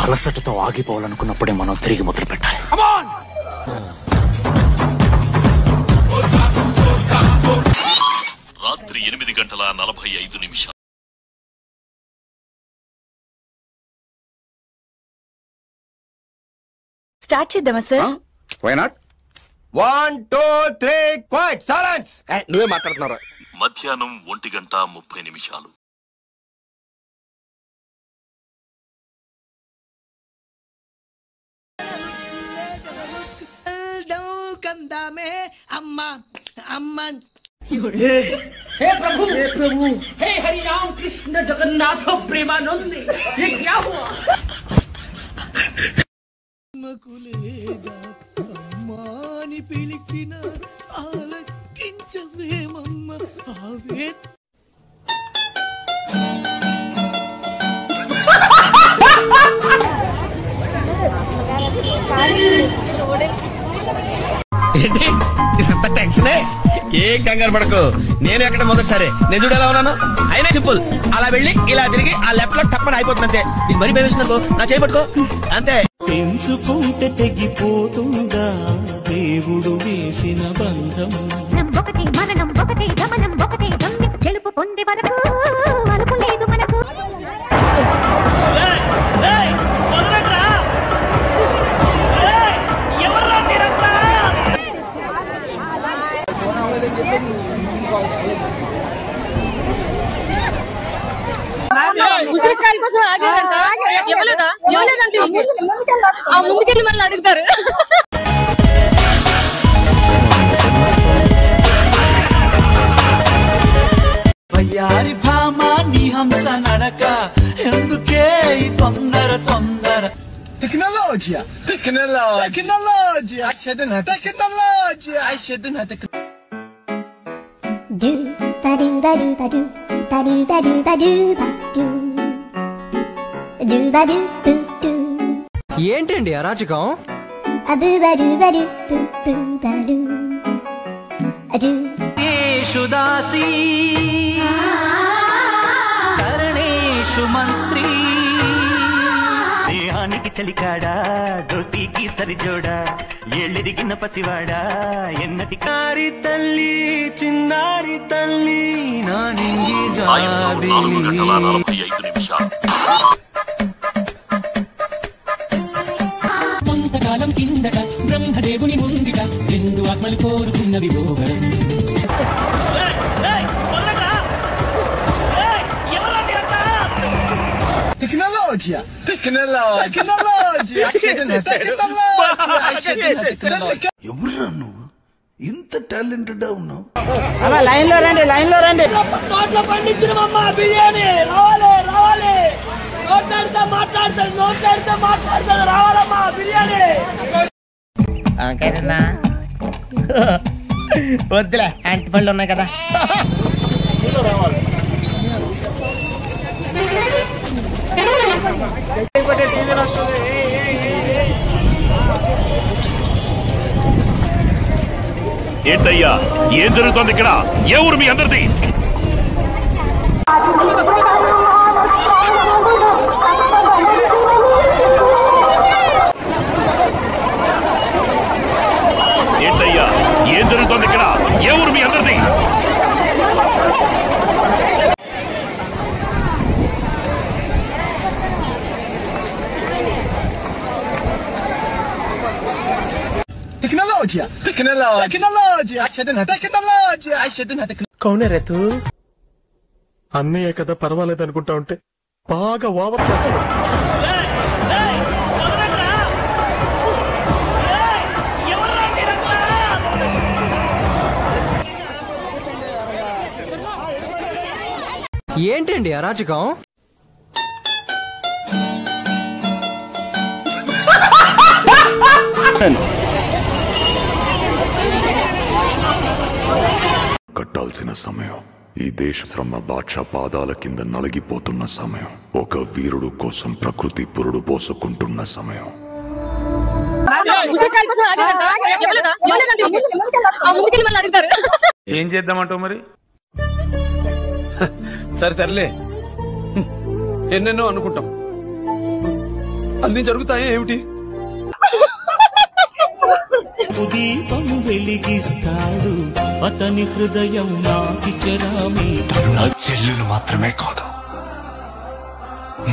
అలసటతో ఆగిపోవాలనుకున్నప్పుడే మనం తిరిగి మొదలు పెట్టాలి. రాత్రి 8:45. స్టార్ట్ చేద్దామా sir? Why not? 1 2 3 quiet silence. నువ్వే మాట్లాడుతున్నారా? మధ్యాహ్నం 1:30. हे प्रभु हे हरि राम कृष्ण जगन्नाथ प्रेमानंद, ये क्या हुआ? మకులేదా అమ్మాని పిలిచిన ఆలకించవేమమ్మ ఆవే ఏంటి ఇదంతా టెన్షనే? ఏం కంగారు పడకు, నేను ఎక్కడ మొదటిసారి నేను చూడు ఎలా ఉన్నాను. అయినా సింపుల్, అలా వెళ్ళి ఇలా తిరిగి ఆ లెఫ్ట్ లో టప్పని అయిపోతుంది అంతే. ఇది మరీ భయవేసినకో నా చేయబట్టుకో అంతే. పెంచుకుంటే తెగిపోతుందా దేవుడు వేసిన బంధం? ఒకటి మననం ఒకటి గమనం ఒకటి గెలుపు పొందే వరకు అలుపు లేదు మనకు. ఉసిరికాయల కోసం ఆగారంట. ఇవ్వలేదంటే ముందుకెళ్ళి మళ్ళీ అడుగుతారు. వయ్యారి భామా నీ హంస నడక ఎందుకే ఈ తొందర తొందర? టెక్నాలజీ ఏంటండి అరాచకం? యేషుదాసి కరణేషు మంత్రి దేహానికి చలికాడా దోస్తీకి సరిజోడా ఎళ్ళెదిగిన పసివాడా ఎన్నటి కారి తల్లి చిన్నారి తల్లి నా నింగి జాబిలి. 4:45. కొంతకాలం కిందట బ్రహ్మదేవుని ముంగిట రెండు ఆత్మలు కోరుకున్నవి భోగం. ఎవరురా నువ్వు? ఇంత టాలెంటెడ్ ఉన్నావు? లైన్ లో రండి, లైన్ లో రండి. తోటలో పండించిన బిర్యానీ రావాలి రావాలి. మాట్లాడతాడు రావాలమ్మా బిర్యానీ. వద్దులే, అంటి పళ్ళు ఉన్నాయి కదా. ఏంటయ్యా ఏం జరుగుతోంది ఇక్కడ? ఏ ఊరు మీ అందరిది? ఏంటయ్యా ఏం జరుగుతోంది ఇక్కడ? ఏ ఊరు మీ అందరిది? కౌనే రేతు అన్నయ్య కదా పర్వాలేదు అనుకుంటా ఉంటే బాగా ఓవర్ చేస్తాడు. ఏంటండి అరాచకం? కట్టాల్సిన సమయం. ఈ దేశ శ్రమ బాద్షా పాదాల కింద నలిగిపోతున్న సమయం. ఒక వీరుడు కోసం ప్రకృతి పురుడు పోసుకుంటున్న సమయం. ఉసిరికాయల కోసం ఆగారంట. ఇవ్వలేదా? ఇవ్వలేదంటే ముందుకెళ్ళి మళ్ళీ అడుగుతారు. ఏం చేద్దామంటావు మరి? సరే తరలే, ఎన్నెన్నో అనుకుంటాం, అన్ని జరుగుతాయా ఏమిటి? దీపం వెలిగిస్తాడు అతని హృదయం నాకిచరామి. నా చెల్లెలు మాత్రమే కాదు,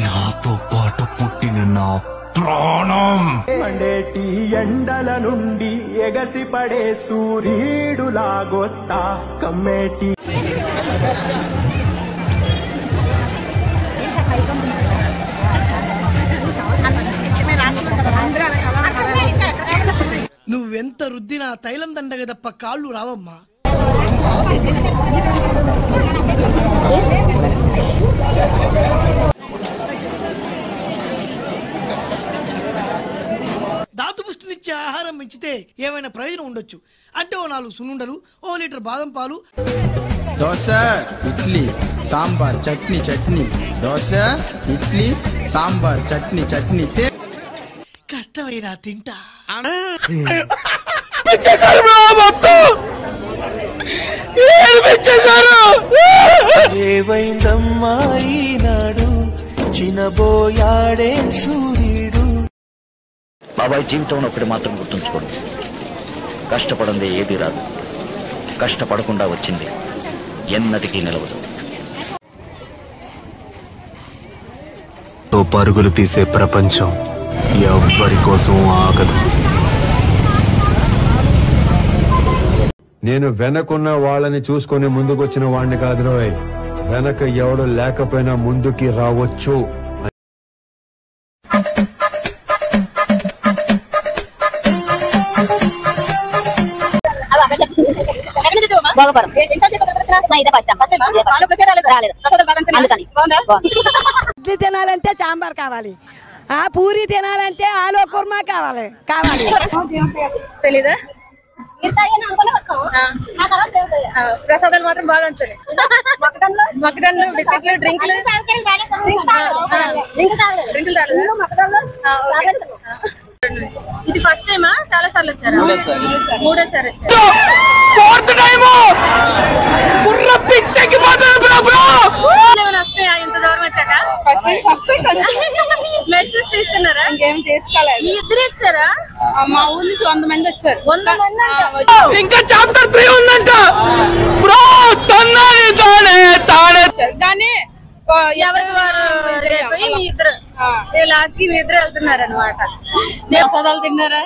నాతో పాటు పుట్టిన నా ప్రాణం. మండేటి ఎండల నుండి ఎగసి పడే సూర్యుడు లాగొస్తా కమ్మేటి. నువ్వెంత రుద్దినా తైలం దండగ తప్ప కాళ్ళు రావమ్మా. దాతు పుష్టినిచ్చే ఆహారం పెంచితే ఏమైనా ప్రయోజనం ఉండొచ్చు అంటే ఓ 4 సున్నుండలు, ఓ లీటర్ బాదం పాలు. దోశ, ఇడ్లీ, సాంబార్, చట్నీ, దోశ, ఇడ్లీ, సాంబార్, చట్నీ కష్టమైనా తింటా. ఏవైందమ్మా ఈనాడు చినబోయాడే సూర్యుడు. బాబాయ్, జీవితంలో ఒకటి మాత్రం గుర్తుంచుకోండి, కష్టపడందే ఏది రాదు, కష్టపడకుండా వచ్చింది ఎన్నటికీ నిలవదు. పరుగులు తీసే ప్రపంచం ఎవ్వరి కోసం ఆగదు. నేను వెనకున్న వాళ్ళని చూసుకొని ముందుకొచ్చిన వాడిని కాదు రోయ్, వెనక ఎవడు లేకపోయినా ముందుకి రావచ్చు. ఇడ్లీ తినాలంటే సాంబార్ కావాలి, పూరి తినాలంటే ఆలు కుర్మా కావాలి. తెలీదా? ప్రసాదాలు మాత్రం బాగా అంటారు. మక్కడన్లు, బిస్కెట్లు, డ్రింకులు ఇది ఫస్ట్ టైమా? చాలా సార్లు వచ్చారా? మూడోసారి వచ్చారు. వస్తాయా ఇంత దూరం వచ్చాక? మెడిసిన్స్ తీసుకున్నారా? ఇంకేం తీసుకోలేదు. మీ ఇద్దరు వచ్చారా? మా ఊరు నుంచి 100 మంది వచ్చారు. 100 మంది ఇంకా చాప్టర్ 3 ఉందంట. కానీ ఎవరికి వారు ఎదురైపోయి మీ ఇద్దరు లాస్ట్ కి మీ ఇద్దరు వెళ్తున్నారు అనమాట. ప్రసాదాలు తిన్నారా?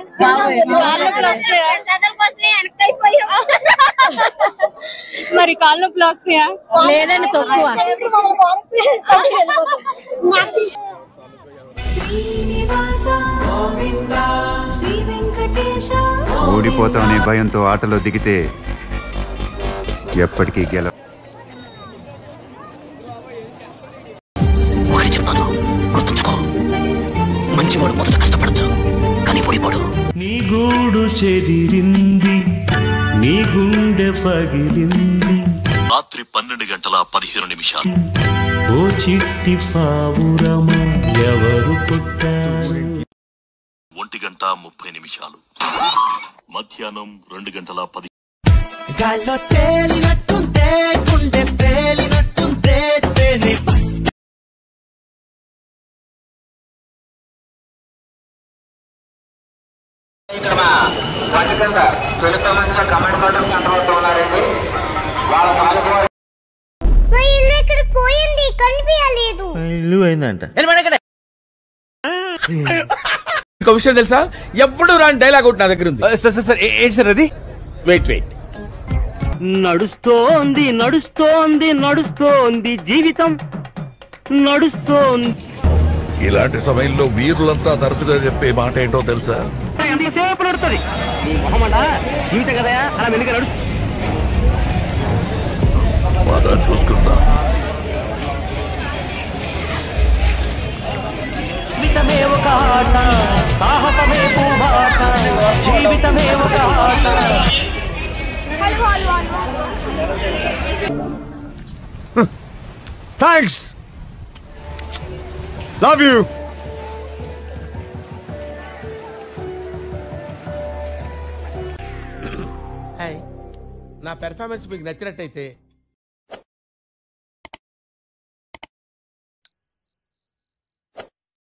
మరి కాళ్ళ నొప్పులు వస్తాయా? లేదండి, తక్కువ. ఓడిపోతామనే భయంతో ఆటలో దిగితే ఎప్పటికీ గెల. ఒకటి చెప్తాను, గుర్తుంచుకో, మంచివాడు మొదట కష్టపడచ్చు, కానీ ఓడిపోడు. నీ గూడు చెదిరింది, నీ గుండె పగిలింది. రాత్రి 12:15 ఓ చిట్టి పావురమా ఎవరు పుట్టారు? 1:30 మధ్యాహ్నం 2:10. గాల్లో తేలినట్టుందే, గుండె తేలినట్టుందే, తేలి ఇక్కడ మా వాటి కింద తొలి ప్రపంచ కమాండ్ కంట్రోల్ సెంటర్ వద్ద ఉన్నారండి. వాళ్ళ తాలూకు ఇక్కడ పోయింది, కనిపించలేదు. ఇల్లు అయిందంట. ఇంకో విషయం తెలుసా, ఎప్పుడు రాని డైలాగ్ ఒకటి నా దగ్గర ఉంది. సార్ ఏంటి సార్ అది? వెయిట్. నడుస్తోంది నడుస్తోంది నడుస్తోంది జీవితం నడుస్తోంది. ఇలాంటి సమయంలో వీరులంతా తరచుగా చెప్పే మాట ఏంటో తెలుసా? ఎంతసేపు నడుస్తుంది మొహమ్మడా జీవితం కదా, అలా వెనుక నడు. బాగా చూసుకుందా. జీవితమే ఒక ఆట, సాహసమే పూబాట, జీవితమే ఒక ఆట. Thanks, love you. హాయ్. నా పెర్ఫార్మెన్స్ మీకు నచ్చినట్టయితే